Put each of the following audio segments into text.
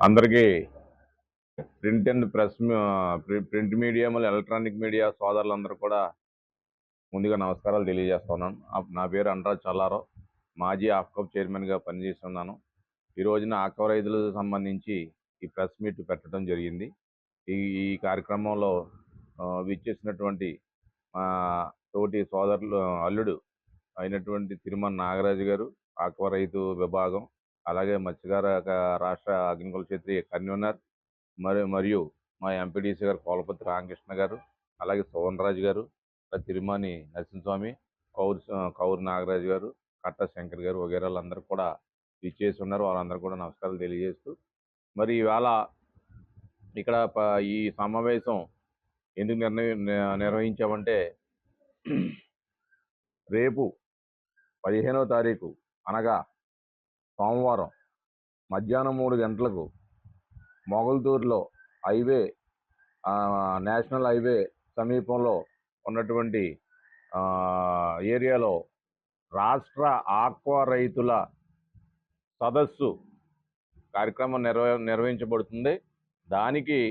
అందరికీ print and print media మరియు electronic media సోదరులందరూ కూడా ముందుగా నమస్కారాలు తెలియజేస్తున్నాను. నా పేరు అనరాజ్ చల్లారావు. మాజీ ఆఫ్కప్ చైర్మన్గా పనిచేస్తున్నాను. ఈ రోజున ఆక్వా రైతులకు సంబంధించి ఈ ప్రెస్ మీట్ పెట్టడం జరిగింది. ఈ కార్యక్రమంలో విచ్చేసినటువంటి మా తోటి సోదరులు అల్లుడు అయినటువంటి తిరుమల నాగరాజు గారు, ఆక్వా రైతు విభాగం, అలాగే మత్స్యకార రాష్ట్ర అగ్నికుల క్షేత్రీయ కన్వీనర్ మరియు మా ఎంపీడీసీ గారు కోలపతి రామకృష్ణ గారు, అలాగే సోవన్ గారు, తిరుమాని నరసింహస్వామి, కౌరు నాగరాజు గారు, కట్ట శంకర్ గారు వగేరాలందరూ కూడా ఇచ్చేసి ఉన్నారు. వాళ్ళందరూ కూడా నమస్కారాలు తెలియజేస్తూ, మరి ఇవాళ ఇక్కడ ఈ సమావేశం ఎందుకు నిర్వహించామంటే, రేపు 15వ తారీఖు అనగా సోమవారం మధ్యాహ్నం 3 గంటలకు మొగల్తూరులో నేషనల్ హైవే సమీపంలో ఉన్నటువంటి ఏరియాలో రాష్ట్ర ఆక్వా రైతుల సదస్సు కార్యక్రమం నిర్వహించబడుతుంది. దానికి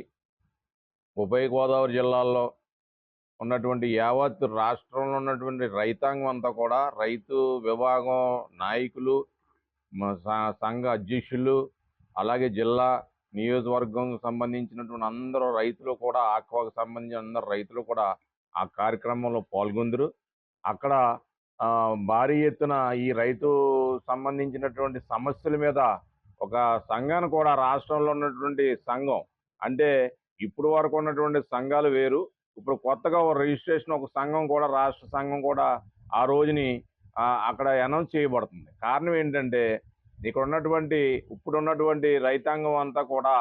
ఉభయ గోదావరి జిల్లాల్లో ఉన్నటువంటి యావత్ రాష్ట్రంలో ఉన్నటువంటి రైతాంగం అంతా కూడా, రైతు విభాగం నాయకులు, సంఘ అధ్యక్షులు, అలాగే జిల్లా నియోజకవర్గం సంబంధించినటువంటి అందరూ రైతులు కూడా, ఆక్వాకు సంబంధించిన అందరు రైతులు కూడా ఆ కార్యక్రమంలో పాల్గొందరు. అక్కడ భారీ ఎత్తున ఈ రైతు సంబంధించినటువంటి సమస్యల మీద ఒక సంఘాన్ని కూడా, రాష్ట్రంలో ఉన్నటువంటి సంఘం అంటే ఇప్పుడు వరకు ఉన్నటువంటి సంఘాలు వేరు, ఇప్పుడు కొత్తగా రిజిస్ట్రేషన్ ఒక సంఘం కూడా, రాష్ట్ర సంఘం కూడా ఆ రోజుని అక్కడ అనౌన్స్ చేయబడుతుంది. కారణం ఏంటంటే, ఇప్పుడున్నటువంటి రైతాంగం అంతా కూడా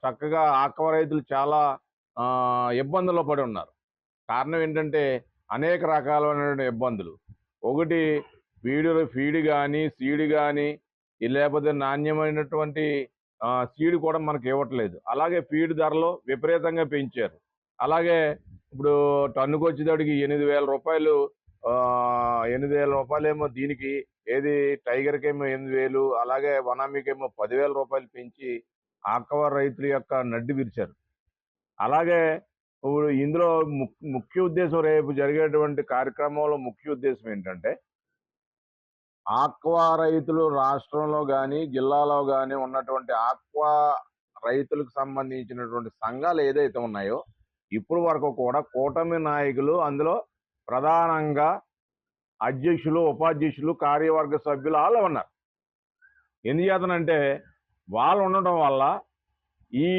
చక్కగా ఆక్వా రైతులు చాలా ఇబ్బందుల్లో పడి ఉన్నారు. కారణం ఏంటంటే, అనేక రకాలైనటువంటి ఇబ్బందులు. ఒకటి ఫీడ్ కానీ, సీడ్ కానీ, లేకపోతే నాణ్యమైనటువంటి సీడ్ కూడా మనకి ఇవ్వట్లేదు. అలాగే ఫీడ్ ధరలు విపరీతంగా పెంచారు. అలాగే ఇప్పుడు టన్నుకు వచ్చేటప్పటికి 8,000 రూపాయలు, 8,000 రూపాయలేమో దీనికి, ఏది టైగర్కి ఏమో 8,000, అలాగే వనామీకేమో 10,000 రూపాయలు పెంచి ఆక్వా రైతుల యొక్క నడ్డి విరిచారు. అలాగే ఇప్పుడు ఇందులో ముఖ్య ఉద్దేశం, రేపు జరిగేటువంటి కార్యక్రమంలో ముఖ్య ఉద్దేశం ఏంటంటే, ఆక్వా రైతులు రాష్ట్రంలో కానీ జిల్లాలో కానీ ఉన్నటువంటి ఆక్వా రైతులకు సంబంధించినటువంటి సంఘాలు ఏదైతే ఉన్నాయో, ఇప్పుడు వరకు కూడా కూటమి నాయకులు అందులో ప్రధానంగా అధ్యక్షులు, ఉపాధ్యక్షులు, కార్యవర్గ సభ్యులు వాళ్ళు ఉన్నారు. ఎందుచేతనంటే, వాళ్ళు ఉండటం వల్ల ఈ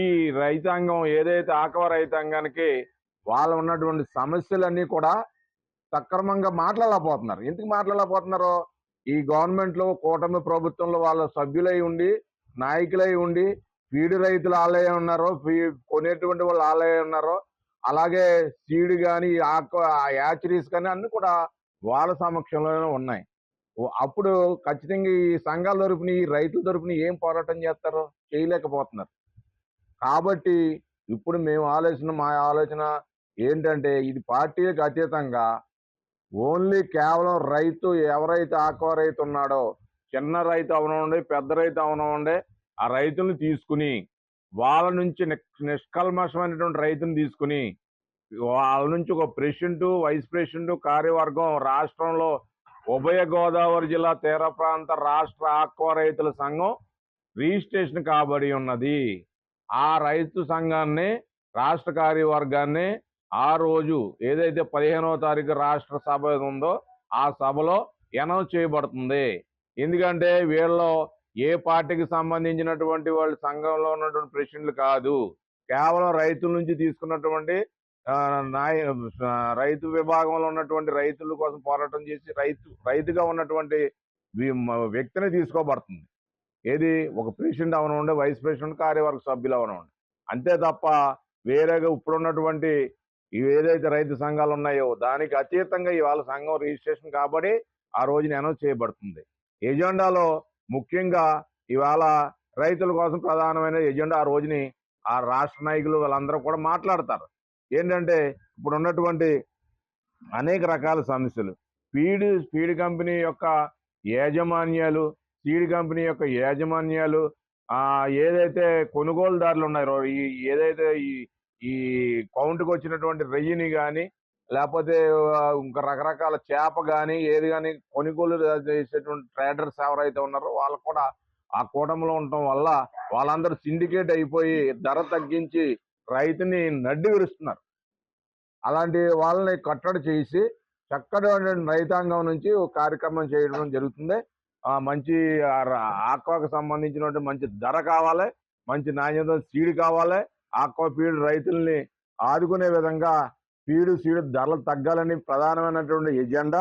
రైతాంగం ఏదైతే ఆక్వా రైతాంగానికి వాళ్ళు ఉన్నటువంటి సమస్యలన్నీ కూడా సక్రమంగా మాట్లాడలేకపోతున్నారు. ఎందుకు మాట్లాడలేకపోతున్నారో, ఈ గవర్నమెంట్లో, కూటమి ప్రభుత్వంలో వాళ్ళ సభ్యులై ఉండి, నాయకులై ఉండి, ఫీడ్ రైతులు వాళ్ళే ఉన్నారో, కొనేటువంటి వాళ్ళు వాళ్ళే ఉన్నారో, అలాగే సీడ్ కానీ, యాచరీస్ కానీ అన్ని కూడా వాళ్ళ సమక్షంలోనే ఉన్నాయి. అప్పుడు ఖచ్చితంగా ఈ సంఘాల తరపున, ఈ రైతుల తరపున ఏం పోరాటం చేస్తారో చేయలేకపోతున్నారు. కాబట్టి ఇప్పుడు మా ఆలోచన ఏంటంటే, ఇది పార్టీలకు అతీతంగా ఓన్లీ కేవలం రైతు, ఎవరైతే ఆక్వా రైతు ఉన్నాడో, చిన్న రైతు అవనండి, పెద్ద రైతు అవనండి, ఆ రైతులను తీసుకుని, వాళ్ళ నుంచి నిష్కల్మషమైనటువంటి రైతుని తీసుకుని, వాళ్ళ నుంచి ఒక ప్రెసిడెంట్, వైస్ ప్రెసిడెంట్, కార్యవర్గం రాష్ట్రంలో ఉభయ గోదావరి జిల్లా తీర ప్రాంత రాష్ట్ర ఆక్వా రైతుల సంఘం రిజిస్ట్రేషన్ కాబడి ఉన్నది. ఆ రైతు సంఘాన్ని, రాష్ట్ర కార్యవర్గాన్ని ఆ రోజు ఏదైతే 15వ తారీఖు రాష్ట్ర సభ ఉందో ఆ సభలో అనౌన్స్ చేయబడుతుంది. ఎందుకంటే వీళ్ళు ఏ పార్టీకి సంబంధించినటువంటి వాళ్ళు సంఘంలో ఉన్నటువంటి ప్రెసిడెంట్లు కాదు, కేవలం రైతుల నుంచి తీసుకున్నటువంటి రైతు విభాగంలో ఉన్నటువంటి రైతుల కోసం పోరాటం చేసి రైతుగా ఉన్నటువంటి వ్యక్తిని తీసుకోబడుతుంది. ఏది, ఒక ప్రెసిడెంట్ అవనండి, వైస్ ప్రెసిడెంట్, కార్యవర్గ సభ్యులు అవనండి. అంతే తప్ప వేరేగా ఇప్పుడున్నటువంటి ఏదైతే రైతు సంఘాలు ఉన్నాయో దానికి అతీతంగా ఇవాళ సంఘం రిజిస్ట్రేషన్ కాబట్టి ఆ రోజున అనౌన్స్ చేయబడుతుంది. ఎజెండాలో ముఖ్యంగా ఇవాళ రైతుల కోసం ప్రధానమైన ఎజెండా ఆ రోజుని ఆ రాష్ట్ర నాయకులు వాళ్ళందరూ కూడా మాట్లాడతారు. ఏంటంటే, ఇప్పుడు ఉన్నటువంటి అనేక రకాల సమస్యలు, ఫీడ్ కంపెనీ యొక్క యాజమాన్యాలు, సీడ్ కంపెనీ యొక్క యాజమాన్యాలు, ఏదైతే కొనుగోలుదారులు ఉన్నారో ఏదైతే ఈ కౌంట్కి వచ్చినటువంటి రొయ్యని కానీ లేకపోతే ఇంకా రకరకాల చేప కానీ ఏది కానీ కొనుగోలు చేసేటువంటి ట్రేడర్స్ ఎవరైతే ఉన్నారో వాళ్ళకు కూడా ఆ కూటమిలో ఉండటం వల్ల వాళ్ళందరూ సిండికేట్ అయిపోయి ధర తగ్గించి రైతుని నడ్డి విరుస్తున్నారు. అలాంటి వాళ్ళని కట్టడి చేసి చక్కటి రైతాంగం నుంచి ఒక కార్యక్రమం చేయడం జరుగుతుంది. మంచి ఆక్వాకు సంబంధించినటువంటి మంచి ధర కావాలి, మంచి నాణ్యత సీడ్ కావాలి. ఆక్వా ఫీడ్ రైతుల్ని ఆదుకునే విధంగా సీడ్ ధరలు తగ్గాలని ప్రధానమైనటువంటి ఎజెండా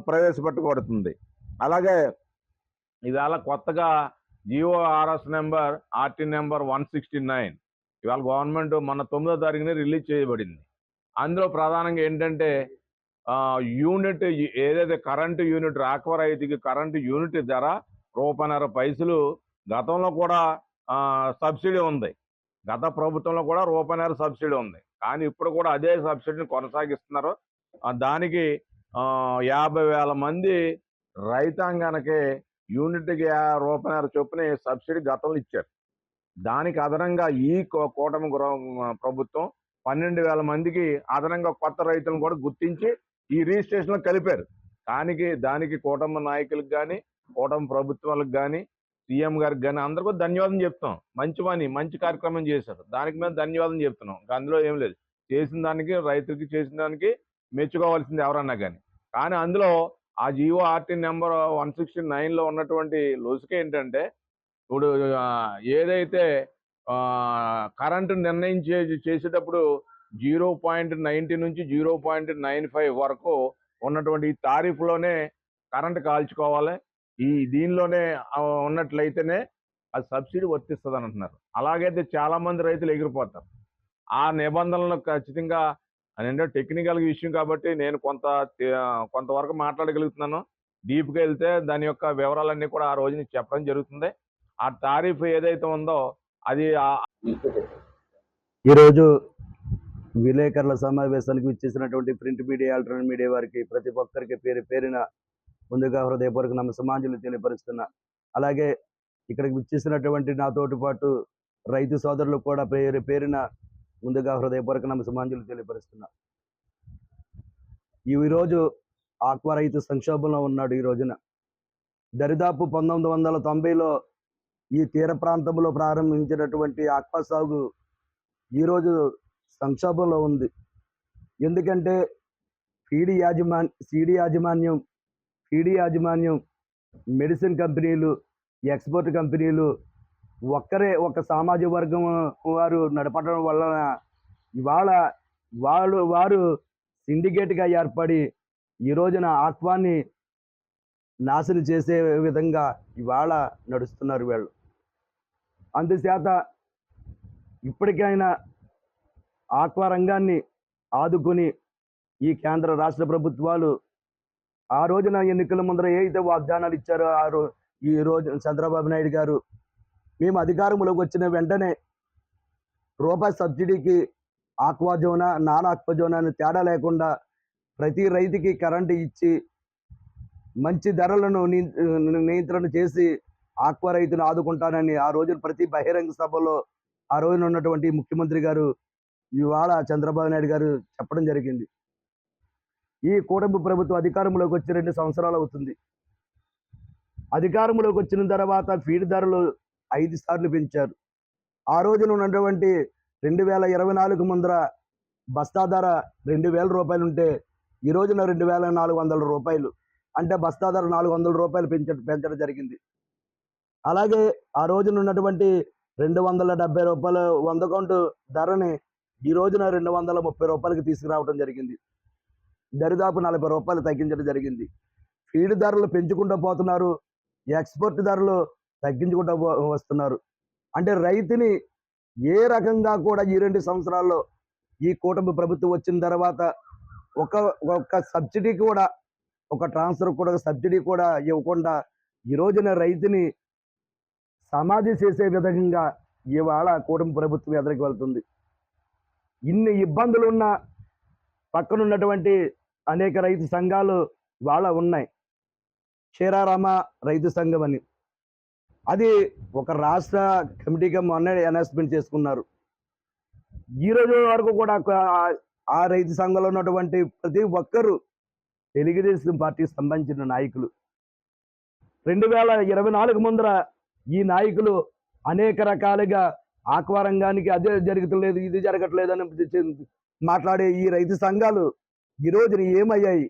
ప్రవేశపెట్టబడుతుంది. అలాగే ఇవాళ కొత్తగా జిఓఆర్ఎస్ నెంబర్ ఆర్టీ నెంబర్ 169 ఇవాళ గవర్నమెంట్ మొన్న 9వ తారీఖున రిలీజ్ చేయబడింది. అందులో ప్రధానంగా ఏంటంటే యూనిట్ ఏదైతే కరెంటు యూనిట్ ఆక్వా రైతుకి కరెంటు యూనిట్ ధర ₹1.5 గతంలో కూడా సబ్సిడీ ఉంది. గత ప్రభుత్వంలో కూడా ₹1.5 సబ్సిడీ ఉంది. కానీ ఇప్పుడు కూడా అదే సబ్సిడీని కొనసాగిస్తున్నారు. దానికి 50,000 మంది రైతాంగానికి యూనిట్కి ₹1.5 చొప్పున సబ్సిడీ గతంలో ఇచ్చారు. దానికి అదనంగా ఈ కూటమి ప్రభుత్వం 12,000 మందికి అదనంగా కొత్త రైతులను కూడా గుర్తించి ఈ రిజిస్ట్రేషన్లో కలిపారు. దానికి కూటమి నాయకులకు కానీ కూటమి ప్రభుత్వాలకు కానీ సీఎం గారికి కానీ అందరికీ ధన్యవాదం చెప్తాం. మంచి కార్యక్రమం చేశారు. దానికి మేము ధన్యవాదం చెప్తున్నాం. అందులో ఏం లేదు. చేసిన దానికి రైతులకి చేసిన దానికి మెచ్చుకోవాల్సింది ఎవరన్నా కానీ అందులో ఆ జిఓఆర్టీ నెంబర్ 169లో ఉన్నటువంటి లొసుక ఏంటంటే ఇప్పుడు ఏదైతే కరెంటు చేసేటప్పుడు 0.90 నుంచి 0.95 వరకు ఉన్నటువంటి తారీఫ్లోనే కరెంటు కాల్చుకోవాలి. దీనిలోనే ఉన్నట్లయితేనే అది సబ్సిడీ వర్తిస్తుంది అని అంటున్నారు. అలాగైతే చాలా మంది రైతులు ఎగిరిపోతారు. ఆ నిబంధనలను ఖచ్చితంగా అంటే టెక్నికల్ విషయం కాబట్టి నేను కొంతవరకు మాట్లాడగలుగుతున్నాను. డీప్గా వెళ్తే దాని యొక్క వివరాలన్నీ కూడా ఆ రోజు నీకు చెప్పడం జరుగుతుంది. ఆ తారీఫ్ ఏదైతే ఉందో అది ఈరోజు విలేకరుల సమావేశానికి ఇచ్చేసినటువంటి ప్రింట్ మీడియా, ఎలక్ట్రానిక్ మీడియా వారికి ప్రతి ఒక్కరికి పేరున ముందుగా హృదయపూర్వక నమస్సమాంజలి తెలియపరుస్తున్నా. అలాగే ఇక్కడికి ఇచ్చేసినటువంటి నాతోటి పాటు రైతు సోదరులు కూడా పేరున ముందుగా హృదయపూర్వక నమస్సమాంజలి తెలియపరుస్తున్నా. ఈరోజు ఆక్వా రైతు సంక్షోభంలో ఉన్నాడు. ఈ రోజున దరిదాపు 1990లో ఈ తీర ప్రాంతంలో ప్రారంభించినటువంటి ఆక్వా సాగు ఈరోజు సంక్షోభంలో ఉంది. ఎందుకంటే ఫీడ్ యాజమాన్యం, మెడిసిన్ కంపెనీలు, ఎక్స్పోర్ట్ కంపెనీలు ఒక సామాజిక వర్గం వారు నడపడం వలన ఇవాళ వారు సిండికేట్గా ఏర్పడి ఈ రోజున ఆక్వాని నాశనం చేసే విధంగా ఇవాళ నడుస్తున్నారు వీళ్ళు. అందుచేత ఇప్పటికైనా ఆక్వా రంగాన్ని ఆదుకొని ఈ కేంద్ర రాష్ట్ర ప్రభుత్వాలు ఆ రోజున ఎన్నికల ముందర ఏదైతే వాగ్దానాలు ఇచ్చారో ఈ రోజు చంద్రబాబు నాయుడు గారు మేము అధికారంలోకి వచ్చిన వెంటనే రూపాయి సబ్సిడీకి ఆక్వా జోనా, నాన్ ఆక్వా జోనా అని తేడా లేకుండా ప్రతి రైతుకి కరెంటు ఇచ్చి మంచి ధరలను నియంత్రణ చేసి ఆక్వా రైతును ఆదుకుంటానని ఆ రోజున ప్రతి బహిరంగ సభలో ఆ రోజున ఉన్నటువంటి ముఖ్యమంత్రి గారు ఇవాళ చంద్రబాబు నాయుడు గారు చెప్పడం జరిగింది. ఈ కూటమి ప్రభుత్వం అధికారంలోకి వచ్చి 2 సంవత్సరాలు అవుతుంది. అధికారంలోకి వచ్చిన తర్వాత ఫీడ్ ధరలు 5 సార్లు పెంచారు. ఆ రోజున ఉన్నటువంటి 2024 ముందర బస్తా ధర ₹2,000 ఉంటే ఈ రోజున ₹2,400, అంటే బస్తా ధర ₹400 పెంచడం జరిగింది. అలాగే ఆ రోజున ఉన్నటువంటి ₹270 100 కౌంటు ధరని ఈ రోజున ₹230 తీసుకురావడం జరిగింది. దరిదాపు ₹40 తగ్గించడం జరిగింది. ఫీడ్ ధరలు పెంచుకుంటూ పోతున్నారు, ఎక్స్పోర్ట్ ధరలు తగ్గించుకుంటూ వస్తున్నారు. అంటే రైతుని ఏ రకంగా కూడా ఈ 2 సంవత్సరాల్లో ఈ కూటమి ప్రభుత్వం వచ్చిన తర్వాత ఒక సబ్సిడీ కూడా, ఒక ట్రాన్స్ఫర్ కూడా సబ్సిడీ కూడా ఇవ్వకుండా ఈ రోజున రైతుని సమాధి చేసే విధంగా ఇవాళ కూటమి ప్రభుత్వం ఎదురుకు వెళ్తుంది. ఇన్ని ఇబ్బందులు ఉన్న పక్కనున్నటువంటి అనేక రైతు సంఘాలు వాళ్ళ ఉన్నాయి. క్షీరారామ రైతు సంఘం అని, అది ఒక రాష్ట్ర కమిటీగా మొన్న అనౌన్స్మెంట్ చేసుకున్నారు. ఈ రోజు వరకు కూడా ఆ రైతు సంఘంలో ఉన్నటువంటి ప్రతి ఒక్కరూ తెలుగుదేశం పార్టీకి సంబంధించిన నాయకులు 2024 ముందర ఈ నాయకులు అనేక రకాలుగా ఆక్వా రంగానికి అదే జరుగుతలేదు, ఇది జరగట్లేదు అని మాట్లాడే ఈ రైతు సంఘాలు ఈ రోజున ఏమయ్యాయి?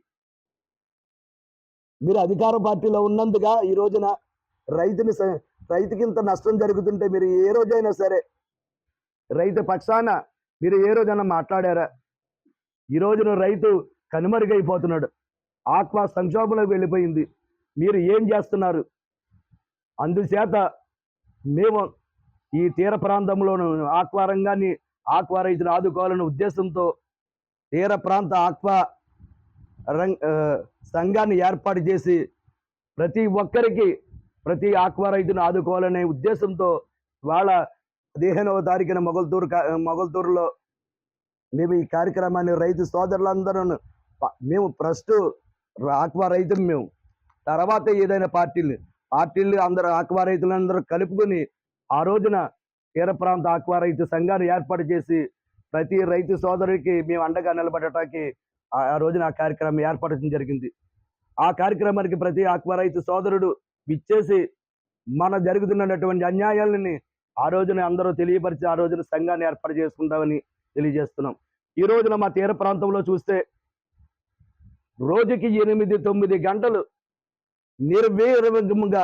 మీరు అధికార పార్టీలో ఉన్నందుగా ఈ రోజున రైతుకి ఇంత నష్టం జరుగుతుంటే మీరు ఏ రోజైనా సరే రైతు పక్షాన మీరు ఏ రోజైనా మాట్లాడారా? ఈ రోజున రైతు కనుమరుగైపోతున్నాడు, ఆక్వా సంక్షోభంలోకి వెళ్ళిపోయింది. మీరు ఏం చేస్తున్నారు? అందుచేత మేము ఈ తీర ప్రాంతంలోను ఆక్వా రంగాన్ని, ఆక్వా రైతును ఆదుకోవాలనే ఉద్దేశంతో తీర ప్రాంత ఆక్వా సంఘాన్ని ఏర్పాటు చేసి ప్రతి ఒక్కరికి, ప్రతి ఆక్వా రైతును ఆదుకోవాలనే ఉద్దేశంతో వాళ్ళ 15వ తారీఖున మొగల్తూరులో మేము ఈ కార్యక్రమాన్ని రైతు సోదరులందరూ మేము ఫస్ట్ ఆక్వా రైతులు, మేము తర్వాత ఏదైనా పార్టీలు అందరూ ఆక్వా రైతులందరూ కలుపుకొని ఆ రోజున తీర ప్రాంత ఆక్వా రైతు సంఘాన్ని ఏర్పాటు చేసి ప్రతి రైతు సోదరుడికి మేము అండగా నిలబడటానికి ఆ రోజున ఆ కార్యక్రమం ఏర్పాటు జరిగింది. ఆ కార్యక్రమానికి ప్రతి ఆక్వా రైతు సోదరుడు విచ్చేసి మన జరుగుతున్నటువంటి అన్యాయాలని ఆ రోజున అందరూ తెలియపరిచి ఆ రోజున సంఘాన్ని ఏర్పాటు చేసుకుంటామని తెలియజేస్తున్నాం. ఈ రోజున మా తీర ప్రాంతంలో చూస్తే రోజుకి 8-9 గంటలు నిర్వీర్యంగా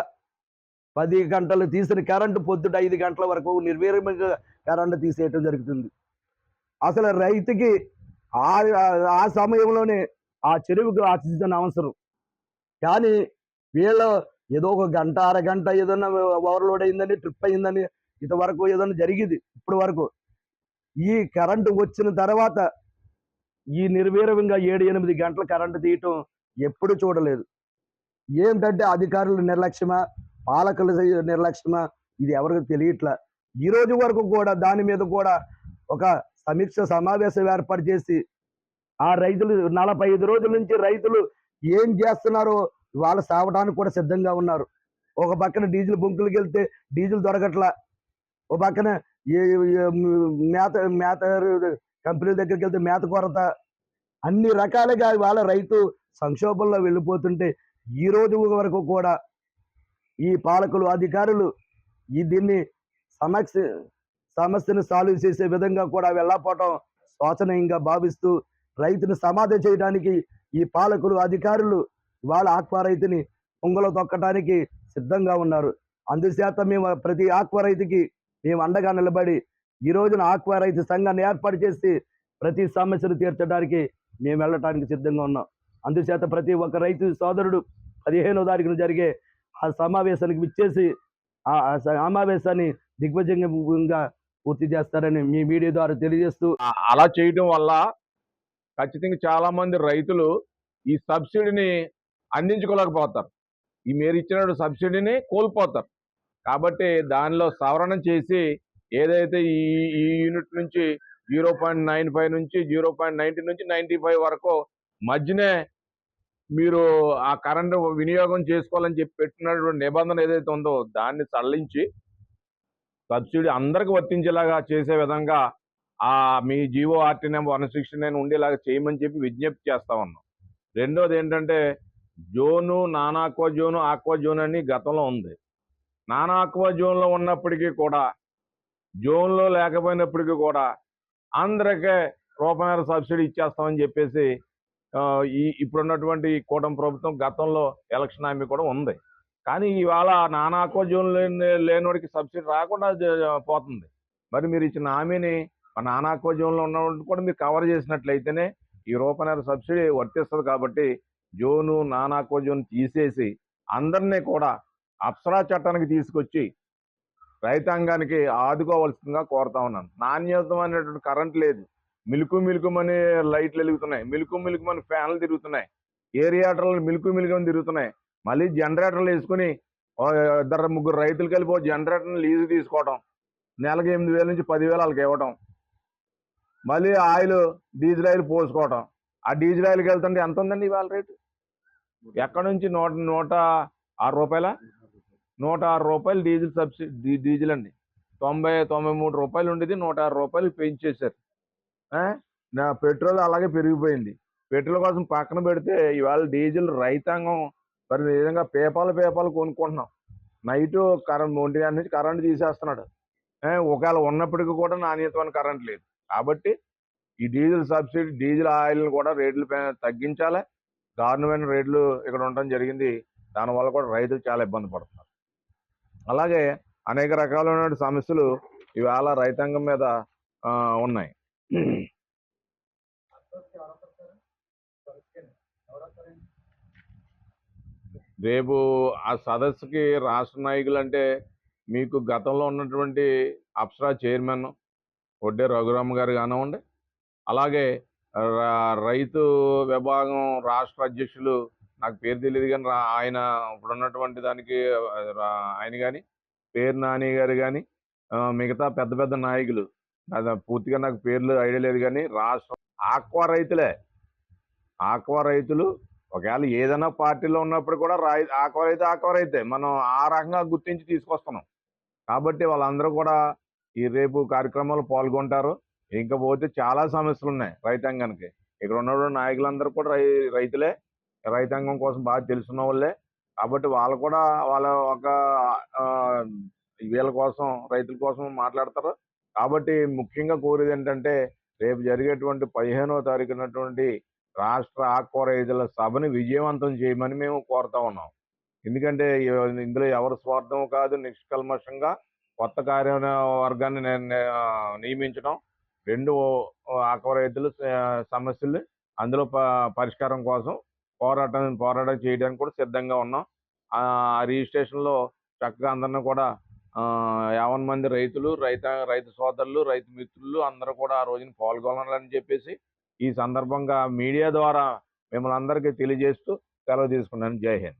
10 గంటలు తీసిన కరెంటు పొద్దుట 5 గంటల వరకు నిర్వీర్యంగా కరెంటు తీసేయటం జరుగుతుంది. అసలు రైతుకి ఆ సమయంలోనే ఆ చెరువుకు ఆక్సిజన్ అవసరం. కానీ వీళ్ళు ఏదో ఒక గంట అరగంట ఏదన్నా ఓవర్లోడ్ అయిందని, ట్రిప్ అయిందని, ఇంతవరకు ఏదన్నా జరిగింది. ఇప్పటి వరకు ఈ కరెంటు వచ్చిన తర్వాత ఈ నిర్వీర్యంగా 7-8 గంటల కరెంటు తీయటం ఎప్పుడు చూడలేదు. ఏంటంటే అధికారుల నిర్లక్ష్యమా, పాలకుల నిర్లక్ష్యమా, ఇది ఎవరికి తెలియట్లా. ఈ రోజు వరకు కూడా దాని మీద కూడా ఒక సమీక్ష సమావేశం ఏర్పాటు చేసి ఆ రైతులు 45 రోజుల నుంచి రైతులు ఏం చేస్తున్నారో వాళ్ళు సావడానికి కూడా సిద్ధంగా ఉన్నారు. ఒక పక్కన డీజిల్ బొంకులకి వెళ్తే డీజిల్ దొరకట్లా, ఒక పక్కన మేత కంపెనీల దగ్గరికి వెళ్తే మేత కొరత, అన్ని రకాలుగా వాళ్ళ రైతు సంక్షోభంలో వెళ్ళిపోతుంటే ఈ రోజు వరకు కూడా ఈ పాలకులు, అధికారులు దీన్ని సమస్యను సాల్వ్ చేసే విధంగా కూడా వెళ్ళకపోవటం శోచనీయంగా భావిస్తూ రైతును సమాధి చేయడానికి ఈ పాలకులు, అధికారులు వాళ్ళ ఆక్వా రైతుని పొంగలో తొక్కడానికి సిద్ధంగా ఉన్నారు. అందుచేత మేము ప్రతి ఆక్వా రైతుకి మేము అండగా నిలబడి ఈ రోజున ఆక్వా రైతు సంఘాన్ని ఏర్పాటు చేసి ప్రతి సమస్యను తీర్చడానికి మేము వెళ్ళటానికి సిద్ధంగా ఉన్నాం. అందుచేత ప్రతి ఒక్క రైతు సోదరుడు 15వ తారీఖున జరిగే ఆ సమావేశానికి విచ్చేసి ఆ సమావేశాన్ని దిగ్విజయంగా పూర్తి చేస్తారని మీ మీడియా ద్వారా తెలియజేస్తూ, అలా చేయడం వల్ల ఖచ్చితంగా చాలా మంది రైతులు ఈ సబ్సిడీని అందించుకోలేకపోతారు. ఈ మీరు ఇచ్చిన సబ్సిడీని కోల్పోతారు. కాబట్టి దానిలో సవరణ చేసి ఏదైతే ఈ యూనిట్ నుంచి 0.95 నుంచి 0.90 నుంచి 95 వరకు మధ్యనే మీరు ఆ కరెంటు వినియోగం చేసుకోవాలని చెప్పి పెట్టినటువంటి నిబంధన ఏదైతే ఉందో దాన్ని సడలించి సబ్సిడీ అందరికి వర్తించేలాగా చేసే విధంగా మీ జీవో ఆర్టీ నెంబర్ 169 ఉండేలాగా చేయమని చెప్పి విజ్ఞప్తి చేస్తా ఉన్నాం. రెండోది ఏంటంటే zone, non aqua zone, aqua zone అని గతంలో ఉంది. నాన్ ఆక్వా జోన్లో ఉన్నప్పటికీ కూడా, జోన్లో లేకపోయినప్పటికీ కూడా అందరికీ రూపాయల సబ్సిడీ ఇచ్చేస్తామని చెప్పేసి ఇప్పుడున్నటువంటి కూటమి ప్రభుత్వం గతంలో ఎలక్షన్ హామీ కూడా ఉంది. కానీ ఇవాళ నాన్ ఆక్వా జోన్ లేనివాడికి సబ్సిడీ రాకుండా పోతుంది. మరి మీరు ఇచ్చిన హామీని నాన్ ఆక్వా జోన్లో ఉన్నవాడిని కూడా మీరు కవర్ చేసినట్లయితేనే ఈ రూపాయల సబ్సిడీ వర్తిస్తుంది. కాబట్టి జోను, నాన్ ఆక్వా జోన్ తీసేసి అందరినీ కూడా అప్సరా చట్టానికి తీసుకొచ్చి రైతాంగానికి ఆదుకోవాల్సిందిగా కోరుతా ఉన్నాను. నాణ్యతమైనటువంటి కరెంట్ లేదు. మిలుకుమని లైట్లు వెలుగుతున్నాయి, మిలుకుమని ఫ్యాన్లు తిరుగుతున్నాయి, ఏరియాటర్లు మిలుకుమని తిరుగుతున్నాయి. మళ్ళీ జనరేటర్లు వేసుకుని 2-3 రైతులు కలిపి జనరేటర్ని లీజు తీసుకోవడం, నెలకి 8,000 నుంచి 10,000 వాళ్ళకి ఇవ్వడం, మళ్ళీ డీజిల్ ఆయిల్ పోసుకోవడం. ఆ డీజిల్ ఆయిల్కి వెళ్తుంటే ఎంత ఉందండి ఇవాళ రేటు? ఎక్కడి నుంచి 106 రూపాయల రూ. 106 డీజిల్ సబ్సిడీ డీజిల్ అండి. 93 రూపాయలు ఉండేది రూ. 106 పెంచేశారు. ఆ? నా పెట్రోల్ అలాగే పెరిగిపోయింది. పెట్రోల్ కోసం పక్కన పెడితే ఇవాళ డీజిల్ రైతాంగం మరి నిజంగా పేపాలు కొనుక్కుంటున్నాం. నైటు కరెంట్ 1 నుంచి కరెంట్ తీసేస్తున్నాడు. ఒకవేళ ఉన్నప్పటికీ కూడా నాణ్యతమైన కరెంట్ లేదు. కాబట్టి ఈ డీజిల్ సబ్సిడీ డీజిల్ ఆయిల్ని కూడా రేట్లు తగ్గించాలి. దారుణమైన రేట్లు ఇక్కడ ఉండడం జరిగింది. దానివల్ల కూడా రైతులు చాలా ఇబ్బంది పడుతున్నారు. అలాగే అనేక రకాలైన సమస్యలు ఇవాళ రైతాంగం మీద ఉన్నాయి. రేపు ఆ సదస్సుకి రాష్ట్ర నాయకులు అంటే మీకు గతంలో ఉన్నటువంటి అప్సరా చైర్మన్ ఒడ్డే రఘురామ గారు కానివ్వండి, అలాగే రైతు విభాగం రాష్ట్ర అధ్యక్షులు నాకు పేరు తెలియదు కానీ ఆయన ఇప్పుడు ఉన్నటువంటి దానికి ఆయన కానీ పేరు నాని గారు కానీ మిగతా పెద్ద పెద్ద నాయకులు పూర్తిగా నాకు పేర్లు ఐడియా లేదు కానీ రాష్ట్ర ఆక్వా రైతులు ఒకవేళ ఏదైనా పార్టీలో ఉన్నప్పుడు కూడా ఆక్వా రైతే మనం ఆ రకంగా గుర్తించి తీసుకొస్తున్నాం. కాబట్టి వాళ్ళందరూ కూడా ఈ రేపు కార్యక్రమాలు పాల్గొంటారు. ఇంకా పోతే చాలా సమస్యలు ఉన్నాయి రైతాంగానికి. ఇక్కడ ఉన్నటువంటి నాయకులందరూ కూడా రైతులే, రైతాంగం కోసం బాగా తెలుసున్న వాళ్ళే. కాబట్టి వాళ్ళు కూడా వాళ్ళ ఒక వీళ్ళ కోసం రైతుల కోసం మాట్లాడతారు. కాబట్టి ముఖ్యంగా కోరేది ఏంటంటే రేపు జరిగేటువంటి 15వ తారీఖునటువంటి రాష్ట్ర ఆక్వా రైతుల సభని విజయవంతం చేయమని మేము కోరుతా ఉన్నాం. ఎందుకంటే ఇందులో ఎవరి స్వార్థం కాదు, నిష్కల్మషంగా కొత్త కార్యవర్గాన్ని నియమించడం, 2 ఆక్వా రైతుల సమస్యలు అందులో పరిష్కారం కోసం పోరాటం చేయడానికి కూడా సిద్ధంగా ఉన్నాం. ఆ రిజిస్ట్రేషన్లో చక్కగా అందరినీ కూడా 50 మంది రైతులు, రైతు సోదరులు, రైతు మిత్రులు అందరూ కూడా ఆ రోజున పాల్గొనాలని చెప్పేసి ఈ సందర్భంగా మీడియా ద్వారా మిమ్మల్ని అందరికీ తెలియజేస్తూ సెలవు తీసుకున్నాను. జై హింద్.